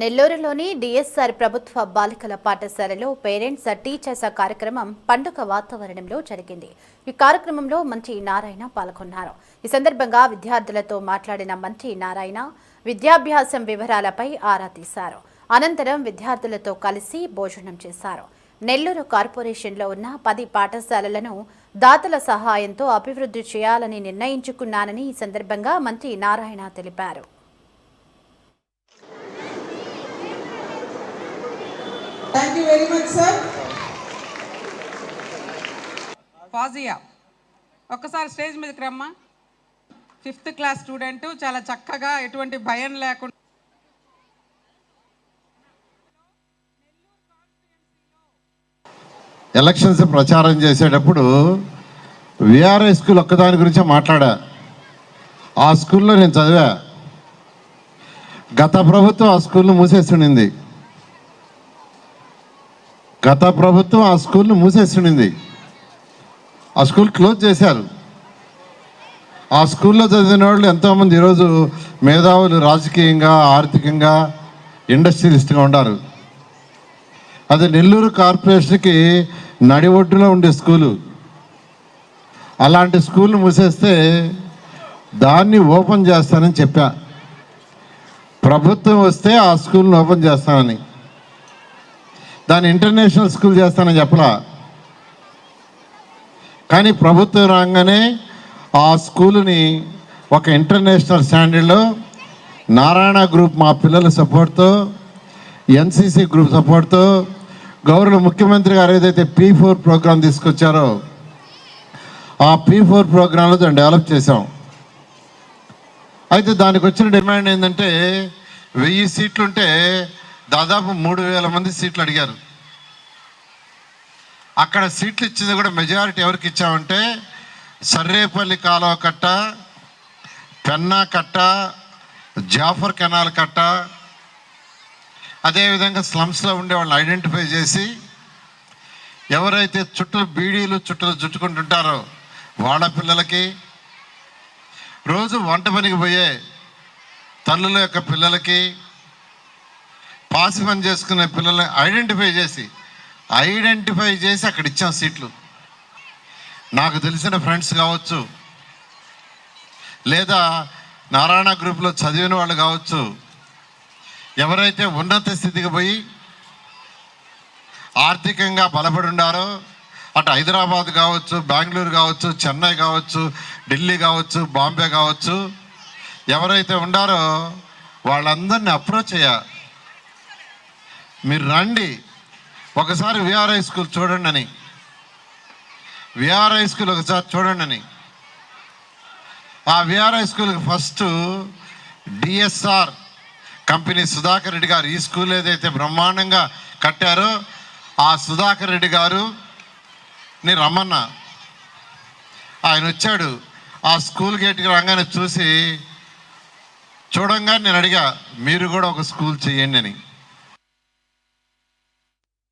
నెల్లూరులోని డిఎస్ఆర్ ప్రభుత్వ బాలికల పాఠశాలలో పేరెంట్స్ టీచర్స్ కార్యక్రమం పండుగ వాతావరణంలో జరిగింది. ఈ కార్యక్రమంలో మంత్రి నారాయణ పాల్గొన్నారు. ఈ సందర్భంగా విద్యార్థులతో మాట్లాడిన మంత్రి నారాయణ విద్యాభ్యాసం వివరాలపై ఆరా తీశారు. అనంతరం విద్యార్థులతో కలిసి భోజనం చేశారు. నెల్లూరు కార్పొరేషన్లో ఉన్న 10 పాఠశాలలను దాతల సహాయంతో అభివృద్ధి చేయాలని నిర్ణయించుకున్నానని ఈ సందర్భంగా మంత్రి నారాయణ తెలిపారు. Thank you very much, sir. ఫాజియా ఒక్కసారి స్టేజ్ మీదకి రమ్మా. 5th క్లాస్ స్టూడెంట్, చాలా చక్కగా ఎటువంటి భయం లేకుండా ఎలక్షన్స్ ప్రచారం చేసేటప్పుడు విఆర్ఐ స్కూల్ ఒక్కదాని గురించే మాట్లాడా. ఆ స్కూల్లో నేను చదివా. గత ప్రభుత్వం ఆ స్కూల్ను మూసేస్తుండింది. ఆ స్కూల్ క్లోజ్ చేశారు. ఆ స్కూల్లో చదివిన వాళ్ళు ఎంతోమంది ఈరోజు మేధావులు, రాజకీయంగా, ఆర్థికంగా, ఇండస్ట్రియలిస్ట్గా ఉన్నారు. అది నెల్లూరు కార్పొరేషన్కి నడి ఒడ్డులో ఉండే స్కూలు. అలాంటి స్కూల్ని మూసేస్తే దాన్ని ఓపెన్ చేస్తానని చెప్పా. ప్రభుత్వం వస్తే ఆ స్కూల్ని ఓపెన్ చేస్తానని, దాన్ని ఇంటర్నేషనల్ స్కూల్ చేస్తానని చెప్పలా. కానీ ప్రభుత్వం రాగానే ఆ స్కూలుని ఒక ఇంటర్నేషనల్ స్టాండర్డ్లో నారాయణ గ్రూప్ మా పిల్లల సపోర్ట్తో, ఎన్సిసి గ్రూప్ సపోర్ట్తో, గౌరవ ముఖ్యమంత్రి గారు ఏదైతే P4 ప్రోగ్రాం తీసుకొచ్చారో ఆ P4 ప్రోగ్రాంలో దాన్ని డెవలప్ చేసాం. అయితే దానికి వచ్చిన డిమాండ్ ఏంటంటే 1000 సీట్లుంటే దాదాపు 3000 మంది సీట్లు అడిగారు. అక్కడ సీట్లు ఇచ్చింది కూడా మెజారిటీ ఎవరికి ఇచ్చామంటే సర్రేపల్లి కాలువ కట్ట, పెన్నా కట్ట, జాఫర్ కెనాల్ కట్ట, అదేవిధంగా స్లమ్స్లో ఉండే వాళ్ళని ఐడెంటిఫై చేసి ఎవరైతే బీడీలు చుట్టలు చుట్టుకుంటుంటారో వాళ్ళ పిల్లలకి, రోజు వంట పనికి పోయే తల్లుల యొక్క పిల్లలకి, పాసి పని చేసుకునే పిల్లల్ని ఐడెంటిఫై చేసి అక్కడ ఇచ్చాం సీట్లు. నాకు తెలిసిన ఫ్రెండ్స్ కావచ్చు, లేదా నారాయణ గ్రూప్లో చదివిన వాళ్ళు కావచ్చు, ఎవరైతే ఉన్నత స్థితికి పోయి ఆర్థికంగా బలపడి ఉండారో, అటు హైదరాబాద్ కావచ్చు, బెంగళూరు కావచ్చు, చెన్నై కావచ్చు, ఢిల్లీ కావచ్చు, బాంబే కావచ్చు, ఎవరైతే ఉండారో వాళ్ళందరినీ అప్రోచ్ అయ్యా. మీరు రండి, ఒకసారి విఆర్ఐ స్కూల్ చూడండి అని, విఆర్ఐ స్కూల్ ఒకసారి చూడండి అని. ఆ విఆర్ఐ స్కూల్కి first DSR company Sudhakar Reddy గారు ఈ స్కూల్ ఏదైతే బ్రహ్మాండంగా కట్టారో ఆ సుధాకర్ రెడ్డి గారుని రమ్మన్నా. ఆయన వచ్చాడు. ఆ స్కూల్ గేట్కి రాగానే చూడంగానే నేను అడిగా, మీరు కూడా ఒక స్కూల్ చేయండి అని.